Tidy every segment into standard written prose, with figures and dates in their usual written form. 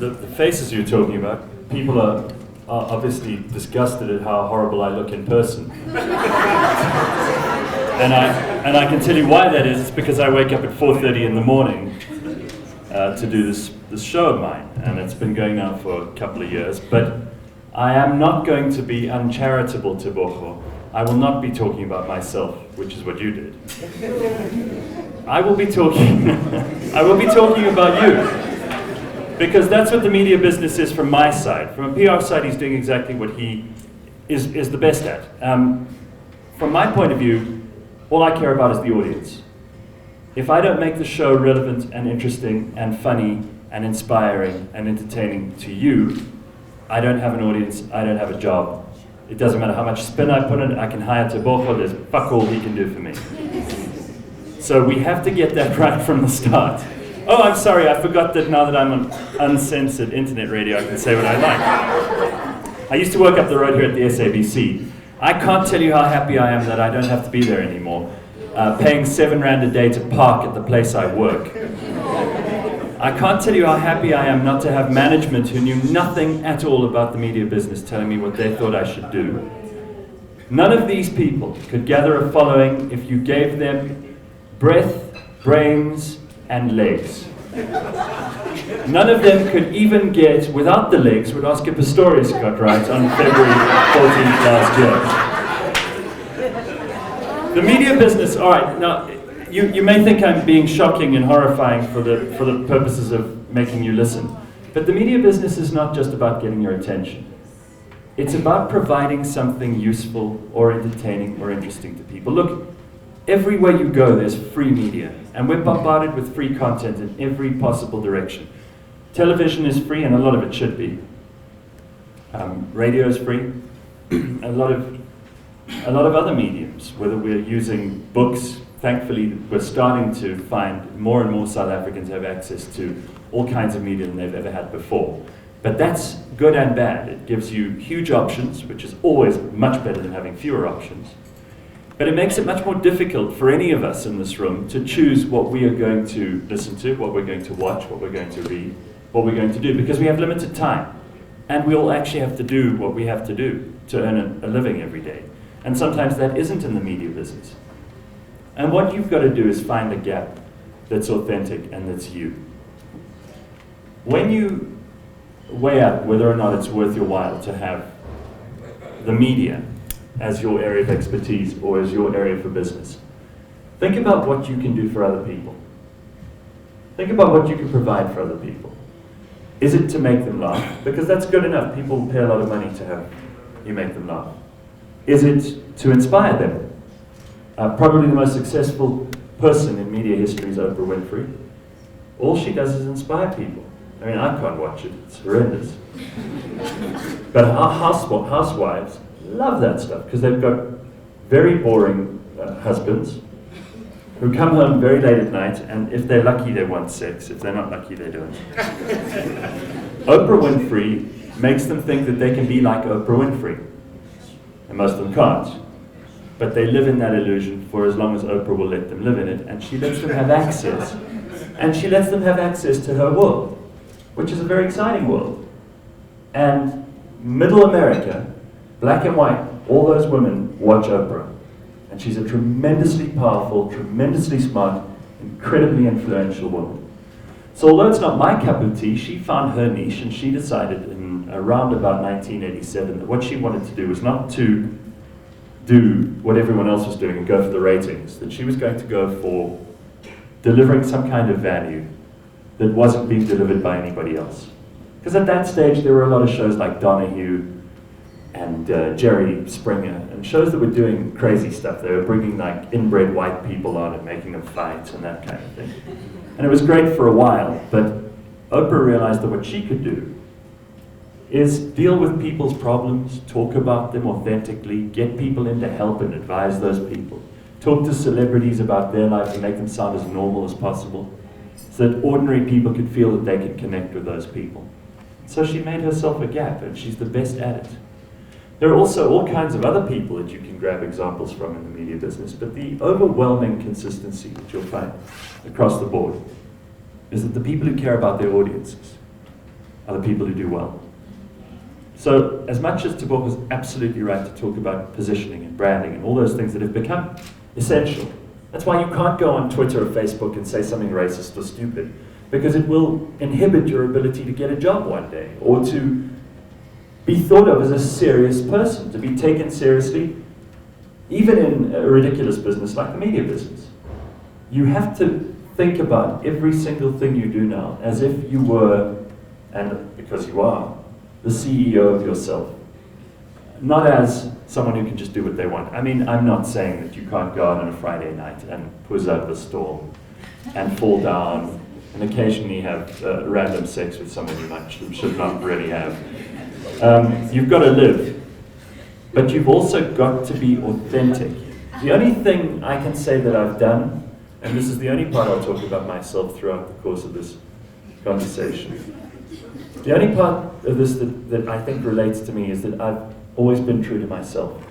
the faces you're talking about, people are obviously disgusted at how horrible I look in person. and I can tell you why that is. It's because I wake up at 4:30 in the morning to do this show of mine, and it's been going now for a couple of years. But I am not going to be uncharitable to Bocho. I will not be talking about myself, which is what you did. I will be talking about you. Because that's what the media business is from my side. From a PR side, he's doing exactly what he is the best at. From my point of view, all I care about is the audience. If I don't make the show relevant and interesting and funny and inspiring and entertaining to you, I don't have an audience, I don't have a job. It doesn't matter how much spin I put in it, I can hire Tebogo, there's fuck all he can do for me. So we have to get that right from the start. Oh, I'm sorry, I forgot that now that I'm on uncensored internet radio, I can say what I like. I used to work up the road here at the SABC. I can't tell you how happy I am that I don't have to be there anymore, paying R7 a day to park at the place I work. I can't tell you how happy I am not to have management who knew nothing at all about the media business telling me what they thought I should do. None of these people could gather a following if you gave them breath, brains, and legs. None of them could even get, without the legs, what Oscar Pistorius got right on February 14th last year. The media business, all right, now, you may think I'm being shocking and horrifying for the purposes of making you listen, but the media business is not just about getting your attention. It's about providing something useful or entertaining or interesting to people. Look, everywhere you go, there's free media, and we're bombarded with free content in every possible direction. Television is free, and a lot of it should be. Radio is free. a lot of other mediums, whether we're using books. Thankfully, we're starting to find more and more South Africans have access to all kinds of media than they've ever had before. But that's good and bad. It gives you huge options, which is always much better than having fewer options. But it makes it much more difficult for any of us in this room to choose what we are going to listen to, what we're going to watch, what we're going to read, what we're going to do, because we have limited time. And we all actually have to do what we have to do to earn a living every day. And sometimes that isn't in the media business. And what you've got to do is find a gap that's authentic and that's you. When you weigh up whether or not it's worth your while to have the media as your area of expertise or as your area for business, think about what you can do for other people. Think about what you can provide for other people. Is it to make them laugh? Because that's good enough. People will pay a lot of money to have you make them laugh. Is it to inspire them? Probably the most successful person in media history is Oprah Winfrey. All she does is inspire people. I mean, I can't watch it, it's horrendous. But our housewives love that stuff because they've got very boring husbands who come home very late at night, and if they're lucky they want sex, if they're not lucky they don't. Oprah Winfrey makes them think that they can be like Oprah Winfrey, and most of them can't. But they live in that illusion for as long as Oprah will let them live in it, and she lets them have access. And she lets them have access to her world, which is a very exciting world. And middle America, black and white, all those women watch Oprah. And she's a tremendously powerful, tremendously smart, incredibly influential woman. So although it's not my cup of tea, she found her niche, and she decided in around about 1987 that what she wanted to do was not to do what everyone else was doing and go for the ratings, that she was going to go for delivering some kind of value that wasn't being delivered by anybody else. Because at that stage there were a lot of shows like Donahue and Jerry Springer, and shows that were doing crazy stuff. They were bringing like inbred white people on and making them fight and that kind of thing. And it was great for a while, but Oprah realized that what she could do is deal with people's problems, talk about them authentically, get people in to help and advise those people, talk to celebrities about their lives and make them sound as normal as possible, so that ordinary people could feel that they could connect with those people. So she made herself a gap, and she's the best at it. There are also all kinds of other people that you can grab examples from in the media business, but the overwhelming consistency that you'll find across the board is that the people who care about their audiences are the people who do well. So as much as Tebogo is absolutely right to talk about positioning and branding and all those things that have become essential, that's why you can't go on Twitter or Facebook and say something racist or stupid, because it will inhibit your ability to get a job one day, or to be thought of as a serious person, to be taken seriously, even in a ridiculous business like the media business. You have to think about every single thing you do now as if you were, and because you are, the CEO of yourself. Not as someone who can just do what they want. I mean, I'm not saying that you can't go out on a Friday night and push up a storm and fall down and occasionally have random sex with someone you should not really have. You've got to live, but you've also got to be authentic. The only thing I can say that I've done, and this is the only part I'll talk about myself throughout the course of this conversation, the only part of this that I think relates to me is that I've always been true to myself.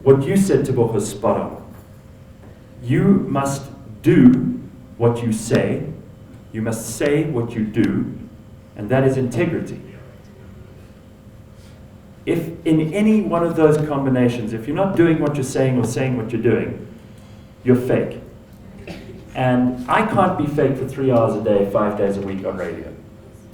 What you said, Tebogo, is spot on. You must do what you say. You must say what you do, and that is integrity. If in any one of those combinations, if you're not doing what you're saying or saying what you're doing, you're fake. And I can't be fake for 3 hours a day, 5 days a week on radio.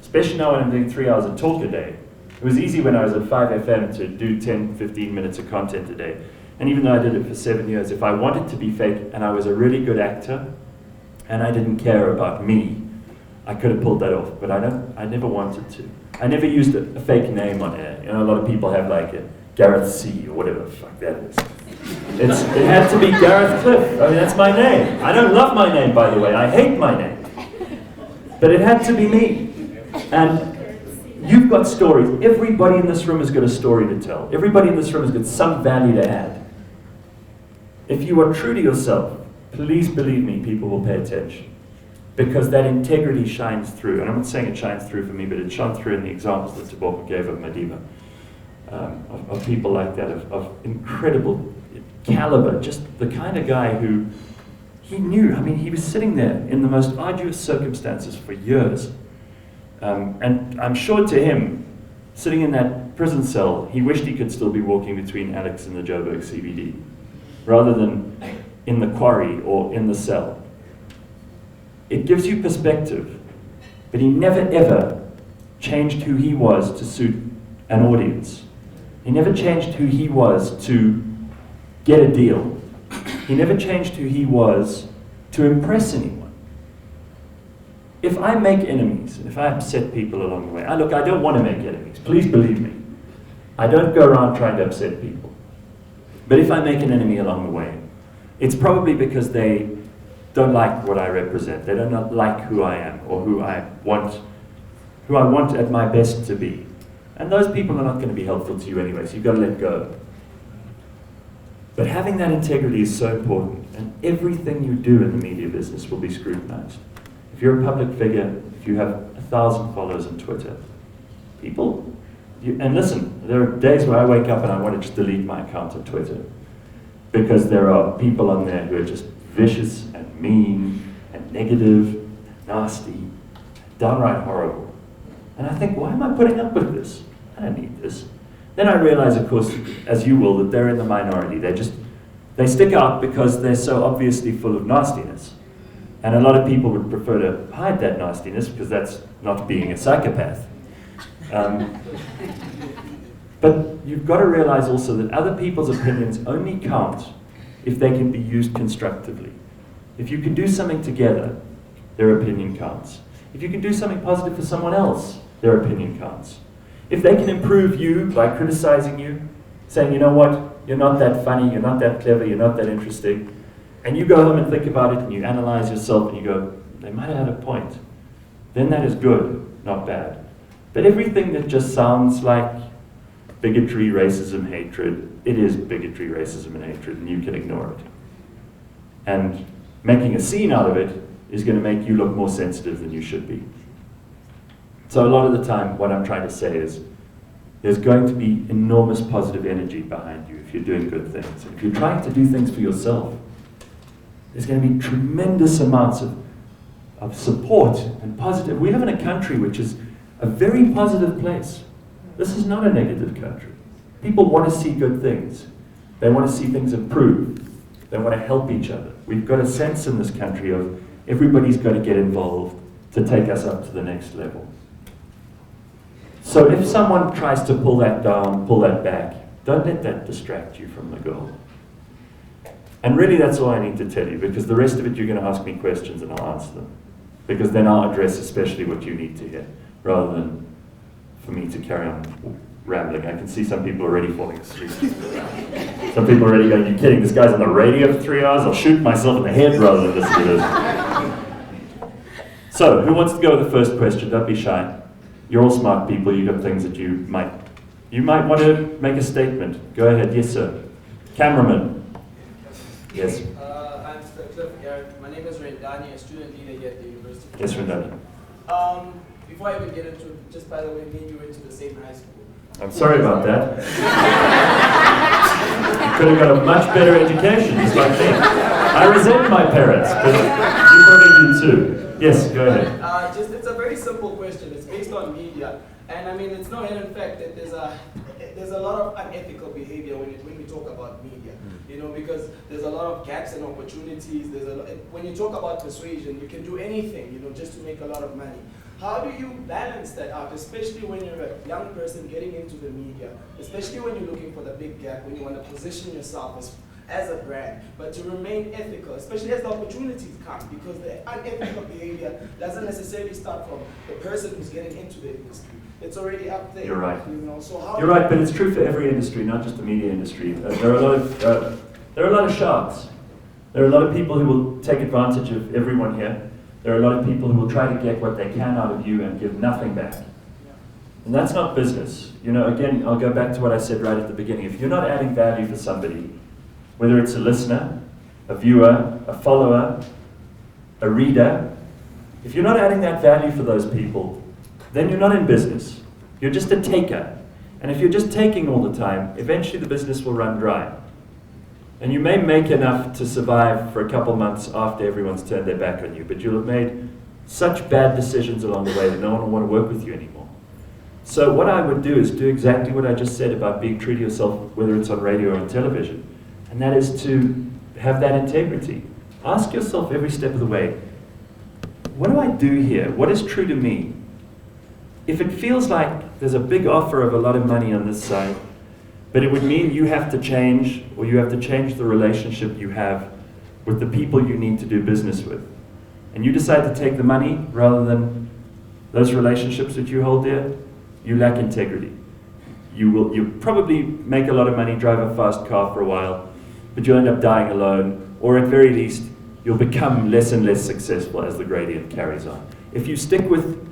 Especially now when I'm doing 3 hours of talk a day. It was easy when I was at 5FM to do 10, 15 minutes of content a day. And even though I did it for 7 years, if I wanted to be fake and I was a really good actor and I didn't care about me, I could have pulled that off, but I never wanted to. I never used a fake name on air. You know, a lot of people have like a Gareth C or whatever the fuck that is. It had to be Gareth Cliff. I mean, that's my name. I don't love my name, by the way. I hate my name. But it had to be me. And you've got stories. Everybody in this room has got a story to tell. Everybody in this room has got some value to add. If you are true to yourself, please believe me, people will pay attention. Because that integrity shines through. And I'm not saying it shines through for me, but it shone through in the examples that Tebogo gave of Madiba. Of people like that, of incredible caliber. Just the kind of guy who he knew. I mean, he was sitting there in the most arduous circumstances for years. And I'm sure to him, sitting in that prison cell, he wished he could still be walking between Alex and the Joburg CBD, rather than in the quarry or in the cell. It gives you perspective, but he never ever changed who he was to suit an audience. He never changed who he was to get a deal. He never changed who he was to impress anyone. If I make enemies, if I upset people along the way, I don't want to make enemies, please believe me. I don't go around trying to upset people. But if I make an enemy along the way, it's probably because they don't like what I represent. They don't like who I am or who I want at my best to be. And those people are not going to be helpful to you anyway, so you've got to let go. But having that integrity is so important, and everything you do in the media business will be scrutinized. If you're a public figure, if you have 1,000 followers on Twitter, and listen, there are days where I wake up and I want to just delete my account on Twitter, because there are people on there who are just vicious and mean and negative, and nasty, downright horrible. And I think, why am I putting up with this? I don't need this. Then I realize, of course, as you will, that they're in the minority. They stick out because they're so obviously full of nastiness. And a lot of people would prefer to hide that nastiness because that's not being a psychopath. But you've got to realize also that other people's opinions only count if they can be used constructively. If you can do something together, their opinion counts. If you can do something positive for someone else, their opinion counts. If they can improve you by criticizing you, saying, you know what, you're not that funny, you're not that clever, you're not that interesting, and you go home and think about it and you analyze yourself and you go, they might have had a point, then that is good, not bad. But everything that just sounds like bigotry, racism, hatred, it is bigotry, racism, and hatred, and you can ignore it. And making a scene out of it is going to make you look more sensitive than you should be. So a lot of the time, what I'm trying to say is, there's going to be enormous positive energy behind you if you're doing good things. And if you're trying to do things for yourself, there's going to be tremendous amounts of support and positive. We live in a country which is a very positive place. This is not a negative country. People want to see good things. They want to see things improve. They want to help each other. We've got a sense in this country of everybody's got to get involved to take us up to the next level. So if someone tries to pull that down, pull that back, don't let that distract you from the goal. And really that's all I need to tell you, because the rest of it you're going to ask me questions and I'll answer them. Because then I'll address especially what you need to hear, rather than for me to carry on rambling. I can see some people already falling asleep. Some people already going, "You kidding? This guy's on the radio for 3 hours? I'll shoot myself in the head rather than listen to this." So, who wants to go with the first question? Don't be shy. You're all smart people. You've got things that you might want to make a statement. Go ahead. Yes, sir. Cameraman. Yes. I'm Mr. Cliff, Gareth. My name is Rendani, a student leader here at the University. Yes, Rendani. Before I even get into it, just by the way, me and you went to the same high school. I'm sorry about that. You could have got a much better education, just like me. I resent my parents, but you probably do too. Yes, go ahead. It's a very simple question. It's based on media, and I mean, it's no hidden fact that there's a lot of unethical behavior when we talk about media. You know, because there's a lot of gaps and opportunities. When you talk about persuasion, you can do anything, you know, just to make a lot of money. How do you balance that out, especially when you're a young person getting into the media, especially when you're looking for the big gap, when you want to position yourself as a brand, but to remain ethical, especially as the opportunities come, because the unethical behavior doesn't necessarily start from the person who's getting into the industry. It's already up there. You're right. You know, so how You're right, but it's true for every industry, not just the media industry. There are a lot of sharks. There are a lot of people who will take advantage of everyone here. There are a lot of people who will try to get what they can out of you and give nothing back. And that's not business. You know, again, I'll go back to what I said right at the beginning. If you're not adding value for somebody, whether it's a listener, a viewer, a follower, a reader, if you're not adding that value for those people, then you're not in business. You're just a taker. And if you're just taking all the time, eventually the business will run dry. And you may make enough to survive for a couple months after everyone's turned their back on you, but you'll have made such bad decisions along the way that no one will want to work with you anymore. So what I would do is do exactly what I just said about being true to yourself, whether it's on radio or on television, and that is to have that integrity. Ask yourself every step of the way, what do I do here? What is true to me? If it feels like there's a big offer of a lot of money on this side, but it would mean you have to change, or you have to change the relationship you have with the people you need to do business with, and you decide to take the money rather than those relationships that you hold dear, you lack integrity. You probably make a lot of money, drive a fast car for a while, but you'll end up dying alone, or at very least, you'll become less and less successful as the gradient carries on. If you stick with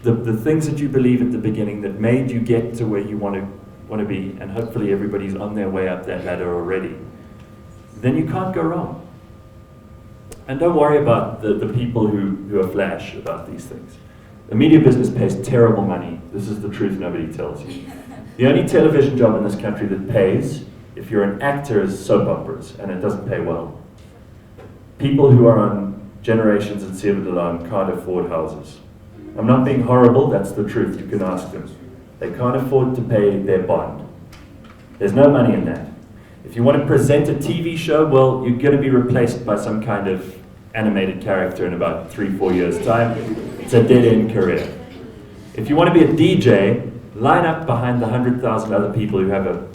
the things that you believe at the beginning that made you get to where you want to be, and hopefully everybody's on their way up that ladder already, then you can't go wrong. And don't worry about the people who are flash about these things. The media business pays terrible money. This is the truth nobody tells you. The only television job in this country that pays, if you're an actor, is soap operas, and it doesn't pay well. People who are on Generations and Sierra Leone can't afford houses. I'm not being horrible, that's the truth, you can ask them. They can't afford to pay their bond. There's no money in that. If you want to present a TV show, well, you're going to be replaced by some kind of animated character in about 3-4 years' time. It's a dead-end career. If you want to be a DJ, line up behind the 100,000 other people who have a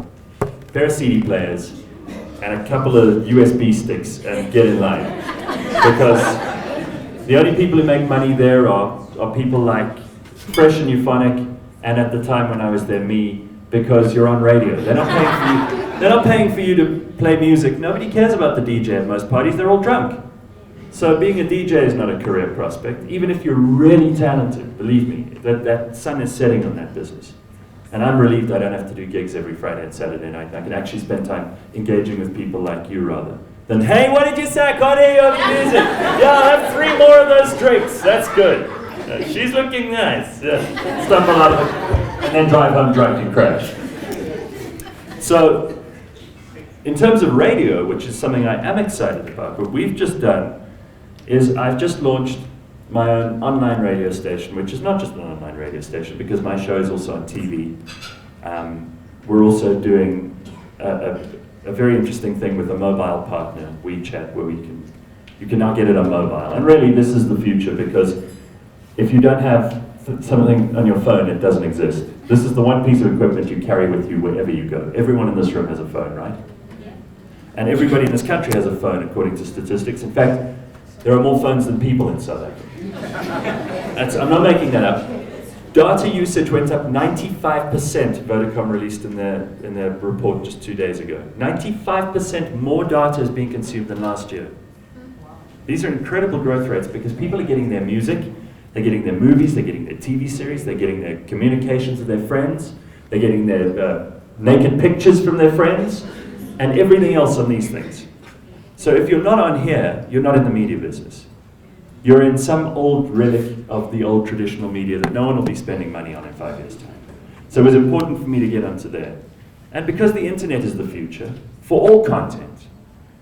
pair of CD players and a couple of USB sticks and get in line. Because the only people who make money there are people like Fresh and Euphonic, and at the time when I was there, me, because you're on radio. They're not paying for you. They're not paying for you to play music. Nobody cares about the DJ at most parties. They're all drunk. So being a DJ is not a career prospect, even if you're really talented. Believe me, that sun is setting on that business. And I'm relieved I don't have to do gigs every Friday and Saturday night. I can actually spend time engaging with people like you rather than, hey, what did you say? I can't hear you over the music. Yeah, I'll have 3 more of those drinks. That's good. She's looking nice. Yeah. Stumble out of it and then drive home drunk and crash. So, in terms of radio, which is something I am excited about, what we've just done is I've just launched my own online radio station, which is not just an online radio station, because my show is also on TV. We're also doing a very interesting thing with a mobile partner, WeChat, where you can now get it on mobile. And really, this is the future, because if you don't have something on your phone, it doesn't exist. This is the one piece of equipment you carry with you wherever you go. Everyone in this room has a phone, right? Yeah. And everybody in this country has a phone, according to statistics. In fact, there are more phones than people in South Africa. I'm not making that up. Data usage went up 95%, Vodacom released in their report just 2 days ago. 95% more data is being consumed than last year. These are incredible growth rates because people are getting their music, they're getting their movies, they're getting their TV series, they're getting their communications with their friends, they're getting their naked pictures from their friends, and everything else on these things. So if you're not on here, you're not in the media business. You're in some old relic of the old traditional media that no one will be spending money on in 5 years' time. So it was important for me to get onto there. And because the internet is the future, for all content,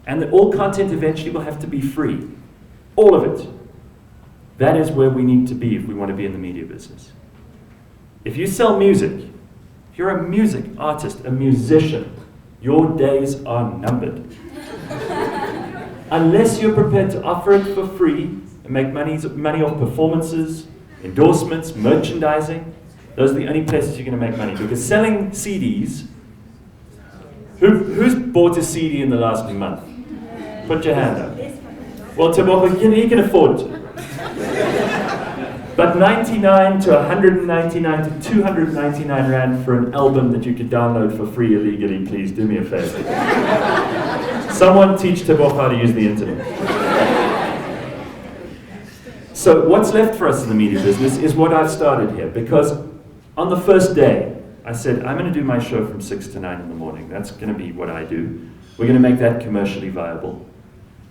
and that all content eventually will have to be free, all of it, that is where we need to be if we want to be in the media business. If you sell music, if you're a music artist, a musician, your days are numbered. Unless you're prepared to offer it for free, and make money off performances, endorsements, merchandising. Those are the only places you're going to make money. Because selling CDs, who's bought a CD in the last month? Put your hand up. Well, Tebogo, he can afford to. But 99 to 199 to 299 Rand for an album that you could download for free illegally, please do me a favor. Someone teach Tebogo how to use the internet. So what's left for us in the media business is what I've started here, because on the first day, I said, I'm going to do my show from 6 to 9 in the morning. That's going to be what I do. We're going to make that commercially viable.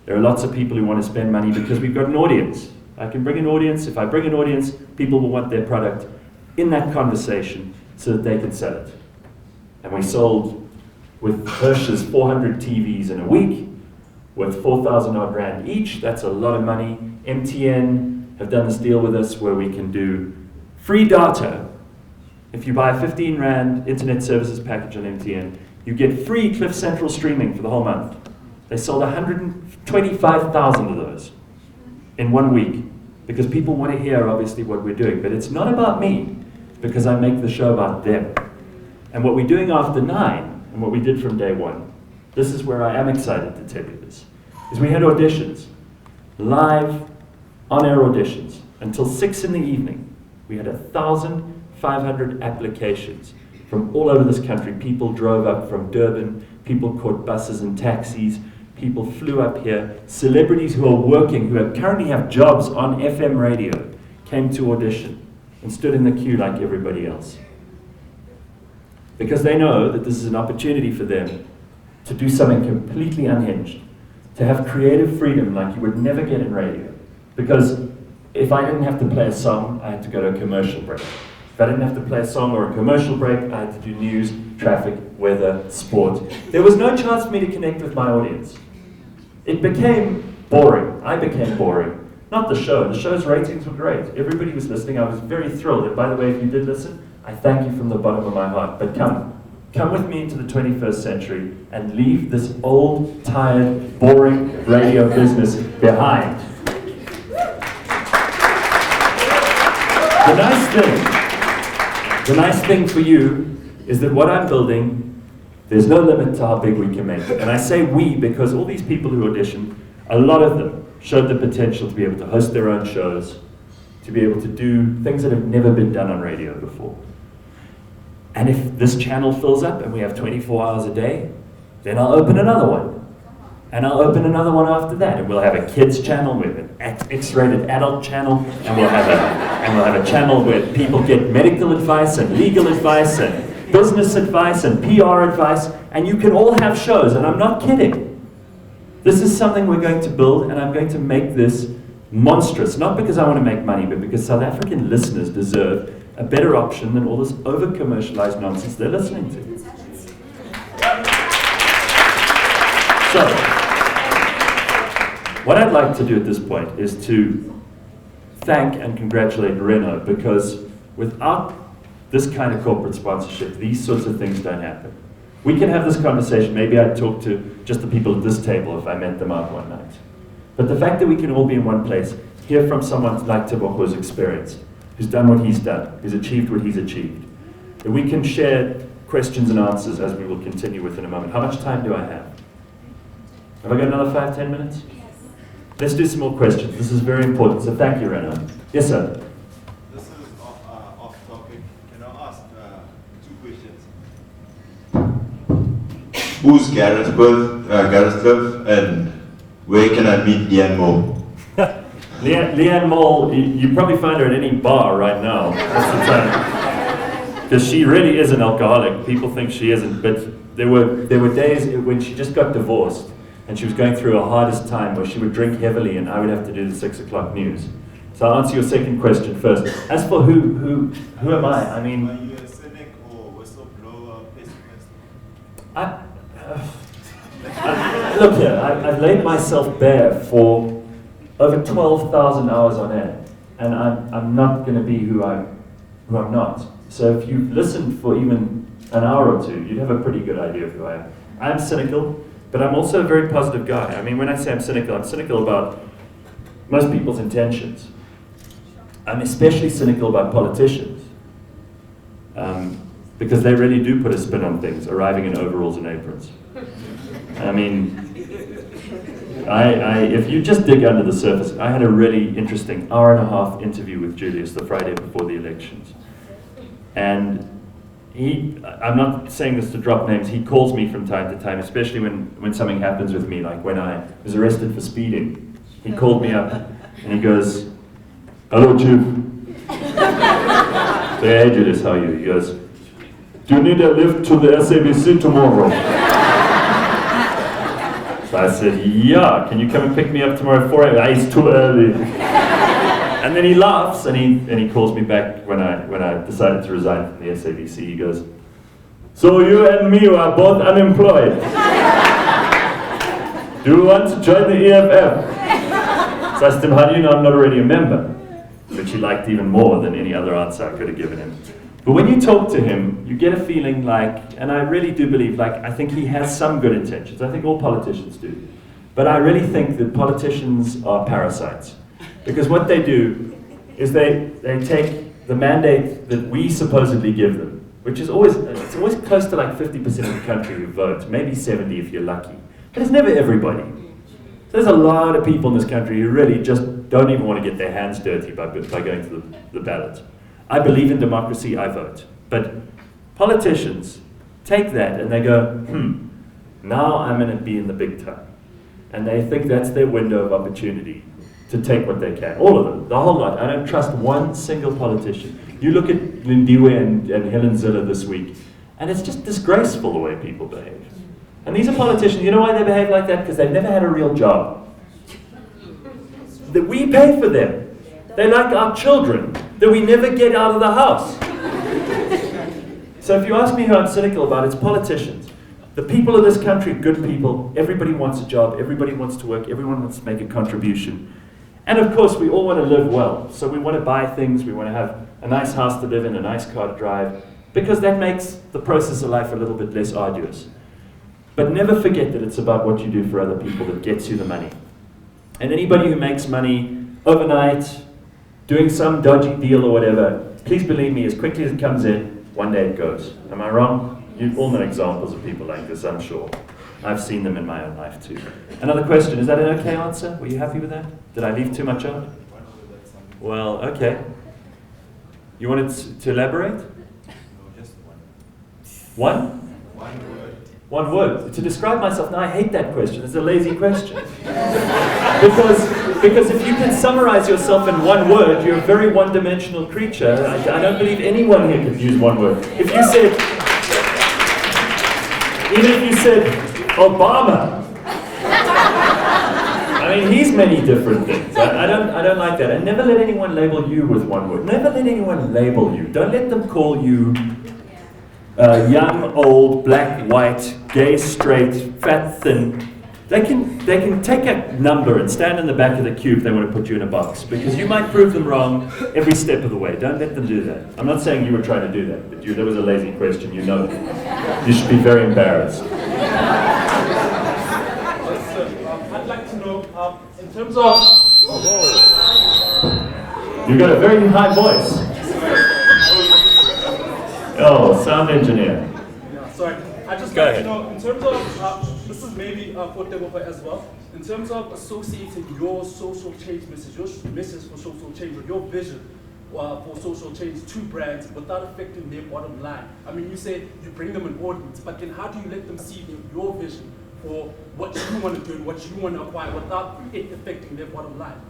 There are lots of people who want to spend money because we've got an audience. I can bring an audience. If I bring an audience, people will want their product in that conversation so that they can sell it. And we sold with Hirsch's 400 TVs in a week, worth 4,000 odd Rand each. That's a lot of money. MTN have done this deal with us where we can do free data. If you buy a 15 Rand internet services package on MTN, you get free Cliff Central streaming for the whole month. They sold 125,000 of those in 1 week because people want to hear, obviously, what we're doing. But it's not about me because I make the show about them. And what we're doing after 9 and what we did from day 1, this is where I am excited to tell you this, is we had auditions, live on-air auditions until 6 in the evening. We had 1,500 applications from all over this country. People drove up from Durban, people caught buses and taxis, people flew up here. Celebrities who are working, currently have jobs on FM radio, came to audition and stood in the queue like everybody else. Because they know that this is an opportunity for them to do something completely unhinged, to have creative freedom like you would never get in radio. Because if I didn't have to play a song, I had to go to a commercial break. If I didn't have to play a song or a commercial break, I had to do news, traffic, weather, sport. There was no chance for me to connect with my audience. It became boring. I became boring. Not the show. The show's ratings were great. Everybody was listening. I was very thrilled. And by the way, if you did listen, I thank you from the bottom of my heart. But come with me into the 21st century and leave this old, tired, boring radio business behind. The nice thing for you is that what I'm building, there's no limit to how big we can make it. And I say we because all these people who auditioned, a lot of them showed the potential to be able to host their own shows, to be able to do things that have never been done on radio before. And if this channel fills up and we have 24 hours a day, then I'll open another one. And I'll open another one after that. And we'll have a kids channel, we'll have an X-rated adult channel, and we'll have a channel where people get medical advice and legal advice and business advice and PR advice, and you can all have shows, and I'm not kidding. This is something we're going to build, and I'm going to make this monstrous, not because I want to make money, but because South African listeners deserve a better option than all this over-commercialized nonsense they're listening to. So, what I'd like to do at this point is to thank and congratulate Renault, because without this kind of corporate sponsorship, these sorts of things don't happen. We can have this conversation. Maybe I'd talk to just the people at this table if I met them out one night. But the fact that we can all be in one place, hear from someone like Tebogo's experience, who's done what he's done, who's achieved what he's achieved, that we can share questions and answers as we will continue with in a moment. How much time do I have? Have I got another 5-10 minutes? Yes. Let's do some more questions. This is very important. So thank you, Renault. Yes, sir. This is off topic. Can I ask 2 questions? Who's Gareth Cliff, and where can I meet Leanne Moore? Leanne Moore, you probably find her at any bar right now. That's the time. Because she really is an alcoholic. People think she isn't, but there were days when she just got divorced and she was going through her hardest time where she would drink heavily and I would have to do the 6 o'clock news. So I'll answer your second question first. As for who am I? I mean, are you a cynic or whistleblower, pessimist? Look here, I've laid myself bare for over 12,000 hours on air, and I'm not going to be who I'm not. So if you've listened for even an hour or two, you'd have a pretty good idea of who I am. I'm cynical, but I'm also a very positive guy. I mean, when I say I'm cynical about most people's intentions. I'm especially cynical about politicians, because they really do put a spin on things, arriving in overalls and aprons. I mean, if you just dig under the surface, I had a really interesting hour-and-a-half interview with Julius the Friday before the elections. And I'm not saying this to drop names, he calls me from time to time, especially when something happens with me, like when I was arrested for speeding. He called me up and he goes, "Hello, Chief." Say, "Hey, Julius, how are you?" He goes, "Do you need a lift to the SABC tomorrow?" So I said, "Yeah, can you come and pick me up tomorrow at 4 a.m. It's too early." And then he laughs and he calls me back when I decided to resign from the SABC. He goes, "So you and me are both unemployed. Do you want to join the EFF?" So I asked him, "How do you know I'm not already a member?" Which he liked even more than any other answer I could have given him. But when you talk to him, you get a feeling like, and I really do believe, like, I think he has some good intentions. I think all politicians do. But I really think that politicians are parasites. Because what they do is they take the mandate that we supposedly give them, which is always close to like 50% of the country who vote, maybe 70 if you're lucky. But it's never everybody. So there's a lot of people in this country who really just don't even want to get their hands dirty by going to the ballot. I believe in democracy, I vote. But politicians take that and they go, now I'm going to be in the big time. And they think that's their window of opportunity to take what they can. All of them, the whole lot. I don't trust one single politician. You look at Lindiwe and Helen Zille this week, and it's just disgraceful the way people behave. And these are politicians, you know why they behave like that? Because they've never had a real job. That we pay for them. They're like our children that we never get out of the house. So if you ask me who I'm cynical about, it's politicians. The people of this country, good people, everybody wants a job, everybody wants to work, everyone wants to make a contribution. And of course, we all want to live well. So we want to buy things, we want to have a nice house to live in, a nice car to drive, because that makes the process of life a little bit less arduous. But never forget that it's about what you do for other people that gets you the money. And anybody who makes money overnight, doing some dodgy deal or whatever, please believe me, as quickly as it comes in, one day it goes. Am I wrong? You all know examples of people like this, I'm sure. I've seen them in my own life too. Another question, is that an okay answer? Were you happy with that? Did I leave too much out? Well, okay. You wanted to elaborate? No, just one. One? One word. One word. To describe myself, now I hate that question. It's a lazy question. Because if you can summarize yourself in one word, you're a very one-dimensional creature. I don't believe anyone here could use one word. If you said, even if you said Obama, I mean, he's many different things. I don't like that. And never let anyone label you with one word. Never let anyone label you. Don't let them call you young, old, black, white, gay, straight, fat, thin. They can take a number and stand in the back of the queue if they want to put you in a box, because you might prove them wrong every step of the way. Don't let them do that. I'm not saying you were trying to do that, but that was a lazy question, you know. You should be very embarrassed. I'd like to know, in terms of... You've got a very high voice. Oh, sound engineer. Yeah, sorry. I'd just Go like ahead. to know, in terms of, this is maybe for Tebogo as well, in terms of associating your social change message, your message for social change, or your vision for social change to brands without affecting their bottom line. I mean, you say you bring them an audience, but then how do you let them see your vision for what you want to do and what you want to acquire without it affecting their bottom line?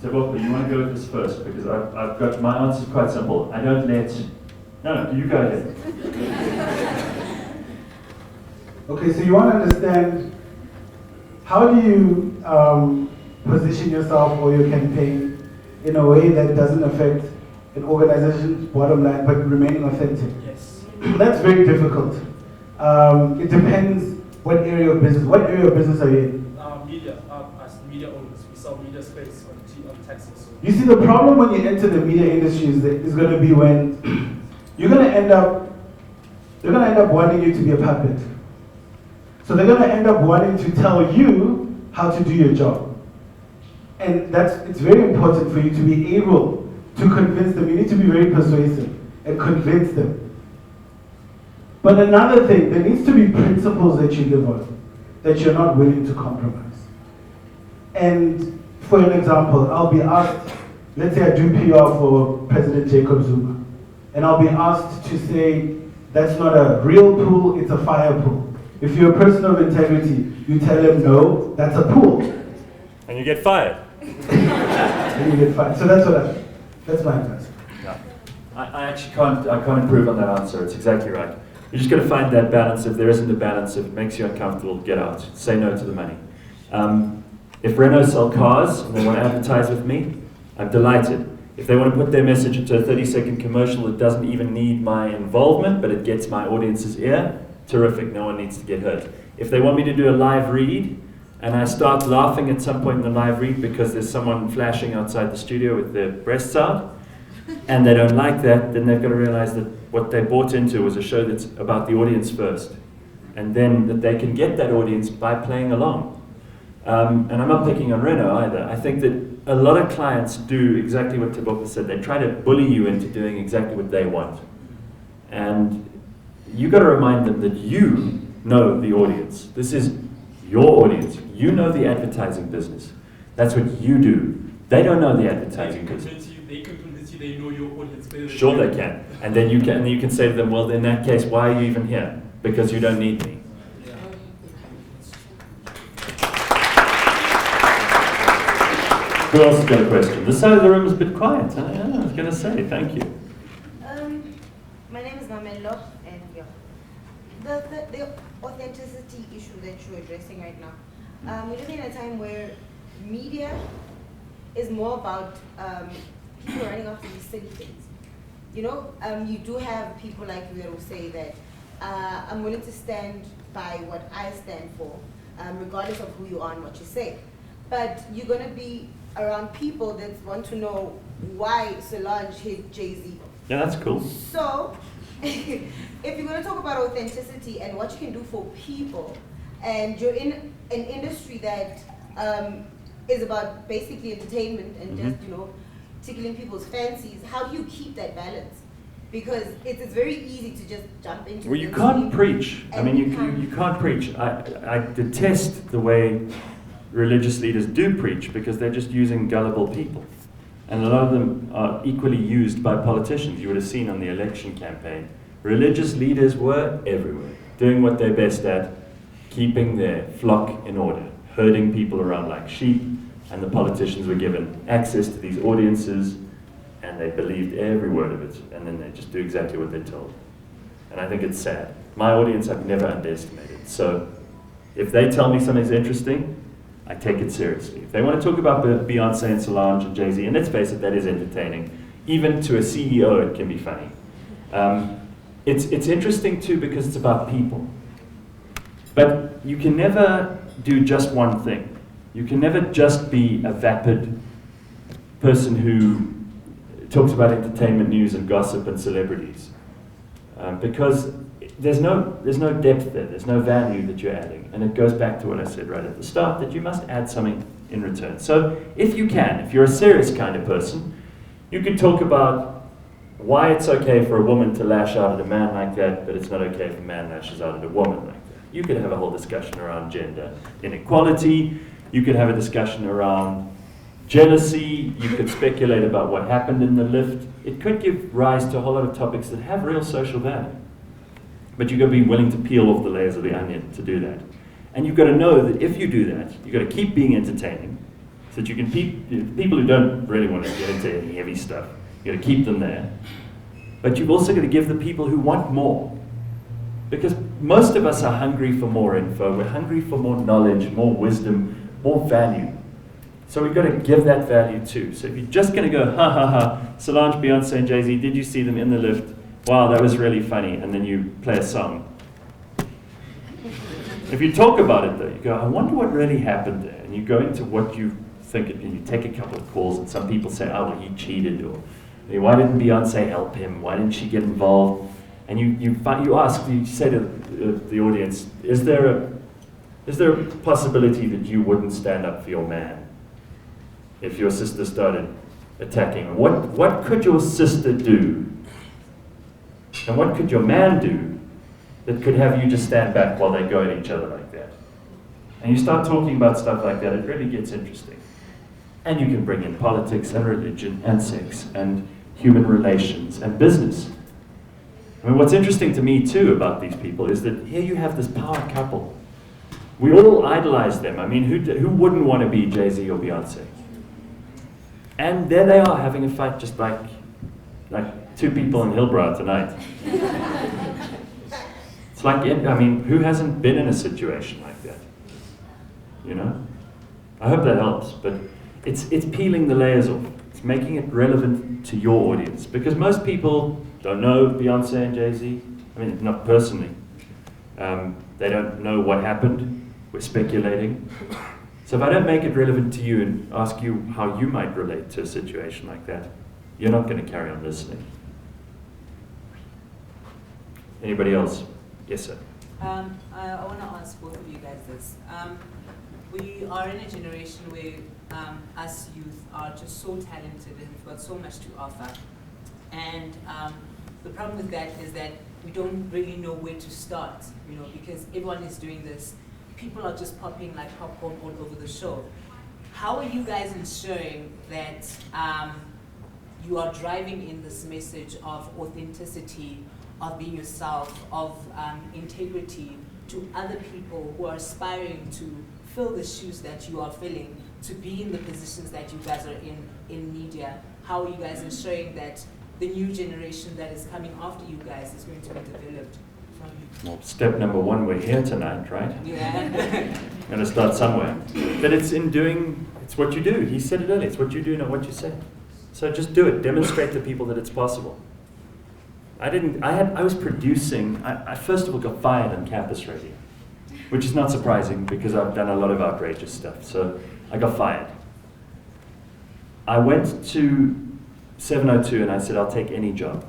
So, Wolfie, you want to go with this first, because I've got, my answer is quite simple. I don't let... No, you go ahead. Okay, so you want to understand, how do you position yourself or your campaign in a way that doesn't affect an organization's bottom line but remaining authentic? Yes. That's very difficult. It depends what area of business. What area of business are you in? Media, as media owners, we sell media space on taxis. You see, the problem when you enter the media industry is going to be when they're going to end up wanting you to be a puppet. So they're going to end up wanting to tell you how to do your job. And it's very important for you to be able to convince them. You need to be very persuasive and convince them. But another thing, there needs to be principles that you live on, that you're not willing to compromise. And for an example, I'll be asked, let's say I do PR for President Jacob Zuma, and I'll be asked to say, that's not a real pool, it's a fire pool. If you're a person of integrity, you tell them, no, that's a pool. And you get fired. And you get fired. So that's my advice. No. I actually can't improve on that answer. It's exactly right. You're just going to find that balance. If there isn't a balance, if it makes you uncomfortable, get out. Say no to the money. If Renault sell cars and they want to advertise with me, I'm delighted. If they want to put their message into a 30-second commercial that doesn't even need my involvement, but it gets my audience's ear, terrific, no one needs to get hurt. If they want me to do a live read, and I start laughing at some point in the live read because there's someone flashing outside the studio with their breasts out, and they don't like that, then they've got to realize that what they bought into was a show that's about the audience first. And then that they can get that audience by playing along. And I'm not picking on Renault either. I think that a lot of clients do exactly what Tebogo said. They try to bully you into doing exactly what they want. And you got to remind them that you know the audience. This is your audience. You know the advertising business. That's what you do. They don't know the advertising business. They can convince you they know your audience better than Sure you. they can. And then you can say to them, well, in that case, why are you even here? Because you don't need me. Who else has got a question? This side of the room is a bit quiet. I was going to say, thank you. My name is Mamello, and yeah, the authenticity issue that you're addressing right now. We're living in a time where media is more about people running after these silly things. You know, you do have people like you that will say that I'm willing to stand by what I stand for, regardless of who you are and what you say. But you're going to be around people that want to know why Solange hit Jay-Z. Yeah, that's cool. So, if you're going to talk about authenticity and what you can do for people, and you're in an industry that is about basically entertainment and just, you know, tickling people's fancies, how do you keep that balance? Because it's very easy to just jump into. Well, you can't preach. I mean, you can't preach. I detest the way religious leaders do preach because they're just using gullible people. And a lot of them are equally used by politicians. You would have seen on the election campaign. Religious leaders were everywhere, doing what they're best at, keeping their flock in order, herding people around like sheep, and the politicians were given access to these audiences, and they believed every word of it, and then they just do exactly what they're told. And I think it's sad. My audience I've never underestimated. So if they tell me something's interesting, I take it seriously. If they want to talk about Beyonce and Solange and Jay-Z, and let's face it, that is entertaining. Even to a CEO, it can be funny. It's interesting too because it's about people. But you can never do just one thing. You can never just be a vapid person who talks about entertainment news and gossip and celebrities. Because there's no depth there, there's no value that you're adding. And it goes back to what I said right at the start, that you must add something in return. So if you can, if you're a serious kind of person, you could talk about why it's okay for a woman to lash out at a man like that, but it's not okay if a man lashes out at a woman like that. You could have a whole discussion around gender inequality, you could have a discussion around jealousy, you could speculate about what happened in the lift. It could give rise to a whole lot of topics that have real social value. But you've got to be willing to peel off the layers of the onion to do that. And you've got to know that if you do that, you've got to keep being entertaining, so that you can people who don't really want to get into any heavy stuff, you've got to keep them there. But you've also got to give the people who want more. Because most of us are hungry for more info, we're hungry for more knowledge, more wisdom, more value. So we've got to give that value too. So if you're just going to go, ha ha ha, Solange, Beyonce and Jay-Z, did you see them in the lift? Wow, that was really funny. And then you play a song. If you talk about it though, you go, I wonder what really happened there. And you go into what you think, and you take a couple of calls, and some people say, oh, well, he cheated, or why didn't Beyonce help him? Why didn't she get involved? And you ask, you say to the audience, is there a possibility that you wouldn't stand up for your man if your sister started attacking him? What could your sister do? And what could your man do that could have you just stand back while they go at each other like that? And you start talking about stuff like that, it really gets interesting. And you can bring in politics and religion and sex and human relations and business. I mean, what's interesting to me too about these people is that here you have this power couple. We all idolize them. I mean, who wouldn't want to be Jay-Z or Beyonce? And there they are having a fight just like two people in Hillbrow tonight. It's like, I mean, who hasn't been in a situation like that? You know? I hope that helps, but it's peeling the layers off. It's making it relevant to your audience, because most people don't know Beyonce and Jay-Z. I mean, not personally. They don't know what happened. We're speculating. So if I don't make it relevant to you and ask you how you might relate to a situation like that, you're not going to carry on listening. Anybody else? Yes, sir. I want to ask both of you guys this. We are in a generation where us youth are just so talented and we've got so much to offer. And the problem with that is that we don't really know where to start, you know, because everyone is doing this. People are just popping like popcorn all over the show. How are you guys ensuring that you are driving in this message of authenticity, of being yourself, of integrity to other people who are aspiring to fill the shoes that you are filling, to be in the positions that you guys are in media? How are you guys ensuring that the new generation that is coming after you guys is going to be developed from you? Well, step number one, we're here tonight, right? Yeah. Got to start somewhere. But it's in doing, it's what you do. He said it earlier, it's what you do, not what you say. So just do it, demonstrate to people that it's possible. I was producing, I first of all got fired on campus radio, which is not surprising because I've done a lot of outrageous stuff, so I got fired. I went to 702 and I said, I'll take any job.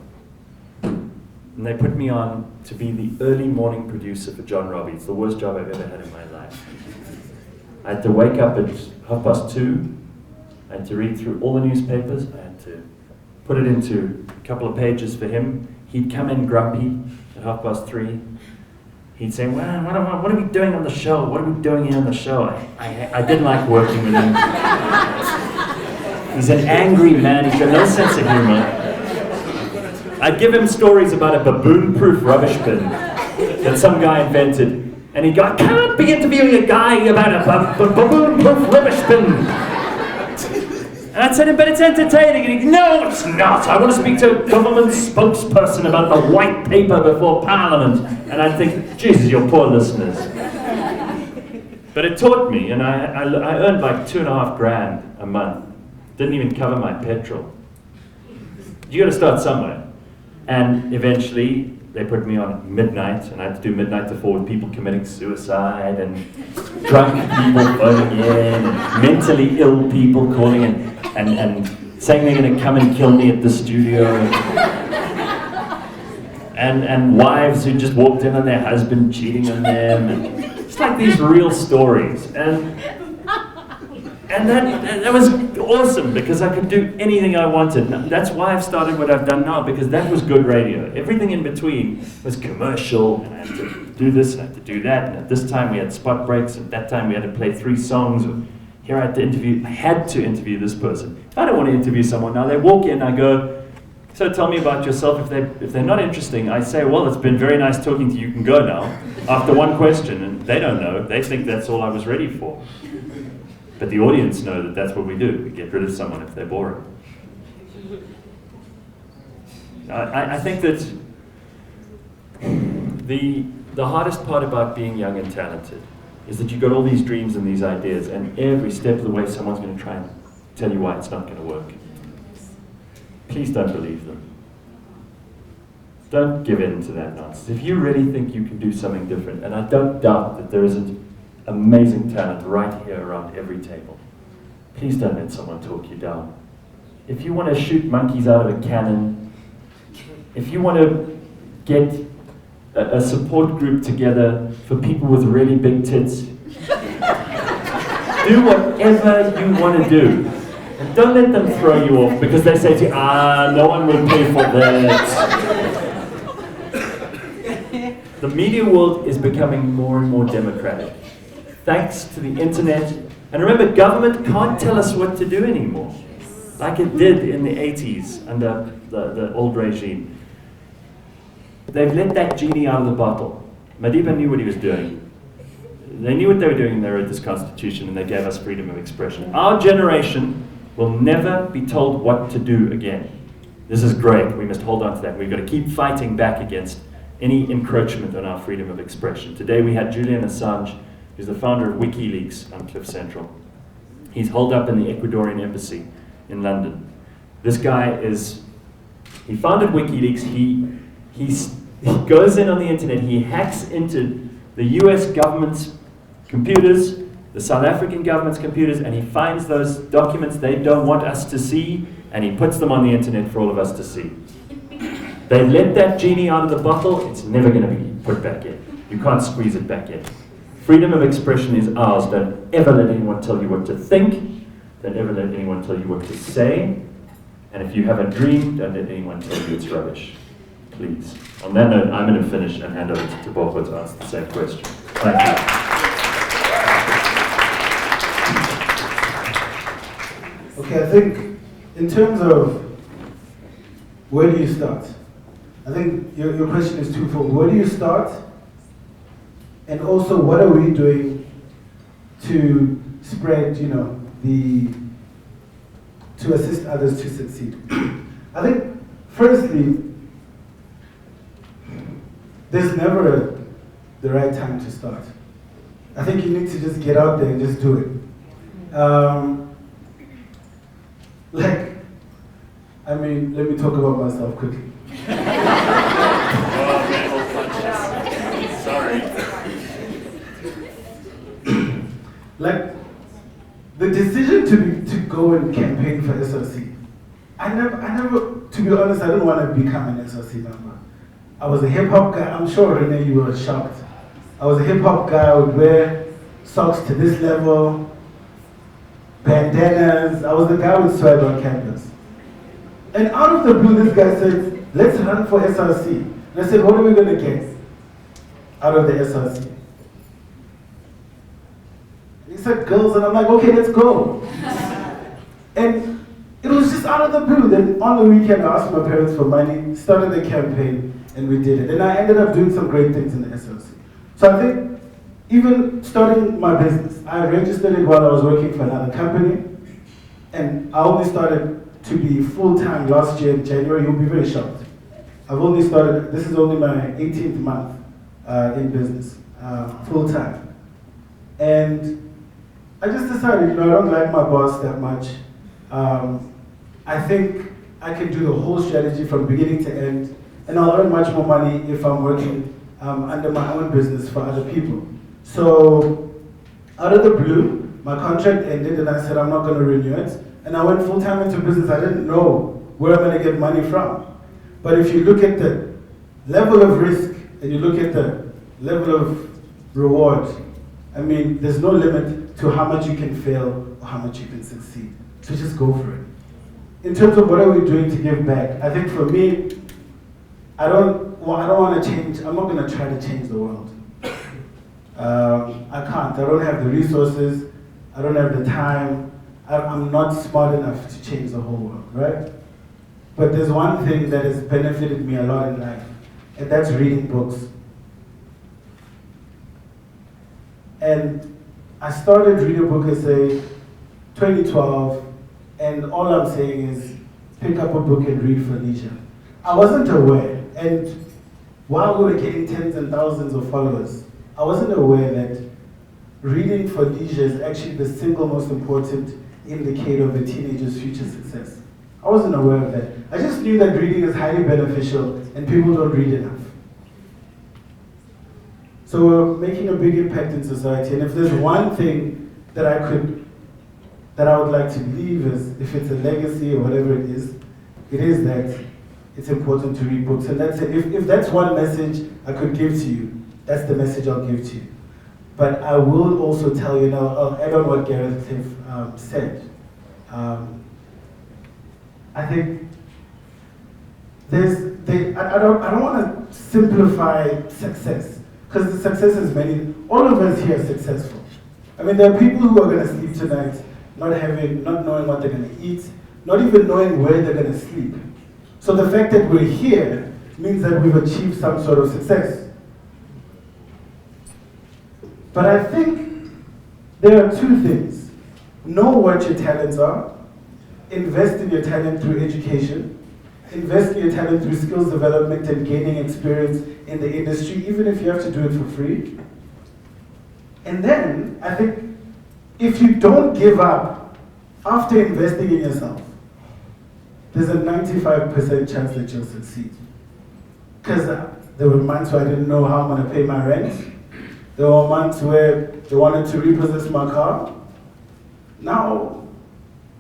And they put me on to be the early morning producer for John Robbie. It's the worst job I've ever had in my life. I had to wake up at 2:30. I had to read through all the newspapers. I had to put it into a couple of pages for him. He'd come in grumpy at 3:30. He'd say, well, what are we doing on the show? What are we doing here on the show? I didn't like working with him. He's an angry man. He's got no sense of humor. I'd give him stories about a baboon-proof rubbish bin that some guy invented. And he'd go, I can't be interviewing a guy about a baboon-proof rubbish bin. And I'd say, but it's entertaining. And he'd go, no, it's not. I want to speak to a government spokesperson about the white paper before Parliament. And I'd think, Jesus, your poor listeners. But it taught me, and I earned like $2,500 a month. Didn't even cover my petrol. You got to start somewhere. And eventually, they put me on at midnight, and I had to do midnight to 4 with people committing suicide and drunk people phoning in, and mentally ill people calling in and saying they're going to come and kill me at the studio, and wives who just walked in on their husband cheating on them, and it's like these real stories, and that was awesome because I could do anything I wanted. That's why I've started what I've done now, because that was good radio. Everything in between was commercial, and I had to do this, and I had to do that, and at this time we had spot breaks, and at that time we had to play 3 songs. Here I had to interview this person. If I don't want to interview someone now, they walk in, I go, so tell me about yourself. If they're not interesting, I say, well, it's been very nice talking to you, you can go now, after one question, and they don't know, they think that's all I was ready for. But the audience know that that's what we do. We get rid of someone if they're boring. I think that the hardest part about being young and talented is that you've got all these dreams and these ideas, and every step of the way someone's going to try and tell you why it's not going to work. Please don't believe them. Don't give in to that nonsense. If you really think you can do something different, and I don't doubt that there isn't amazing talent right here around every table, please don't let someone talk you down. If you want to shoot monkeys out of a cannon, if you want to get a support group together for people with really big tits, do whatever you want to do. And don't let them throw you off because they say to you, no one will pay for that. The media world is becoming more and more democratic, thanks to the internet. And remember, government can't tell us what to do anymore, like it did in the 80s under the old regime. They've let that genie out of the bottle. Madiba knew what he was doing. They knew what they were doing when they wrote this constitution, and they gave us freedom of expression. Our generation will never be told what to do again. This is great. We must hold on to that. We've got to keep fighting back against any encroachment on our freedom of expression. Today we had Julian Assange, who's the founder of WikiLeaks on Cliff Central. He's holed up in the Ecuadorian embassy in London. This guy he founded WikiLeaks. He goes in on the internet, he hacks into the US government's computers, the South African government's computers, and he finds those documents they don't want us to see, and he puts them on the internet for all of us to see. They've let that genie out of the bottle, it's never going to be put back in. You can't squeeze it back in. Freedom of expression is ours. Don't ever let anyone tell you what to think. Don't ever let anyone tell you what to say. And if you have a dream, don't let anyone tell you it's rubbish. Please. On that note, I'm going to finish and hand over to Bobo to ask the same question. Thank you. Okay, I think in terms of where do you start? I think your question is twofold. Where do you start? And also, what are we doing to spread, to assist others to succeed? I think, firstly, there's never the right time to start. I think you need to just get out there and just do it. Let me talk about myself quickly. Sorry. The decision to go and campaign for SRC, I never, to be honest, I didn't want to become an SRC member. I was a hip hop guy. I'm sure, Renee, you were shocked. I was a hip hop guy. I would wear socks to this level, bandanas. I was the guy with swag on campus. And out of the blue, this guy said, let's run for SRC. And I said, what are we going to get out of the SRC? He said, girls. And I'm like, okay, let's go. And it was just out of the blue. Then on the weekend, I asked my parents for money, started the campaign, and we did it. And I ended up doing some great things in the SRC. So I think even starting my business, I registered it while I was working for another company. And I only started to be full-time last year in January. You'll be very shocked. I've only started, this is only my 18th month in business, full-time. And I just decided, I don't like my boss that much. I think I can do the whole strategy from beginning to end and I'll earn much more money if I'm working under my own business for other people. So, out of the blue, my contract ended and I said I'm not going to renew it. And I went full-time into business. I didn't know where I'm going to get money from. But if you look at the level of risk and you look at the level of reward, I mean, there's no limit to how much you can fail or how much you can succeed. So just go for it. In terms of what are we doing to give back, I think for me, I don't want to change, I'm not going to try to change the world. I can't. I don't have the resources. I don't have the time. I'm not smart enough to change the whole world, right? But there's one thing that has benefited me a lot in life, and that's reading books. And I started reading a book in, say, 2012, and all I'm saying is pick up a book and read for leisure. I wasn't aware, and while we were getting tens and thousands of followers, I wasn't aware that reading for leisure is actually the single most important indicator of a teenager's future success. I wasn't aware of that. I just knew that reading is highly beneficial and people don't read enough. So we're making a big impact in society, and if there's one thing that I would like to leave as, if it's a legacy or whatever it is that it's important to read books. And that's it. If that's one message I could give to you, that's the message I'll give to you. But I will also tell you, now I'll add on what Gareth Cliff said. I think I don't want to simplify success, because the success is many. All of us here are successful. I mean, there are people who are going to sleep tonight not knowing what they're going to eat, not even knowing where they're going to sleep. So the fact that we're here means that we've achieved some sort of success. But I think there are two things. Know what your talents are. Invest in your talent through education. Invest in your talent through skills development and gaining experience in the industry, even if you have to do it for free. And then, I think, if you don't give up after investing in yourself, there's a 95% chance that you'll succeed. Because there were months where I didn't know how I'm going to pay my rent. There were months where they wanted to repossess my car. Now,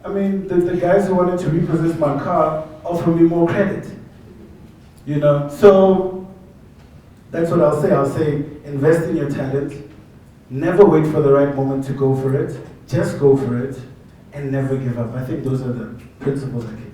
I mean, the guys who wanted to repossess my car offer me more credit. You know, so that's what I'll say. I'll say invest in your talent. Never wait for the right moment to go for it. Just go for it and never give up. I think those are the principles I can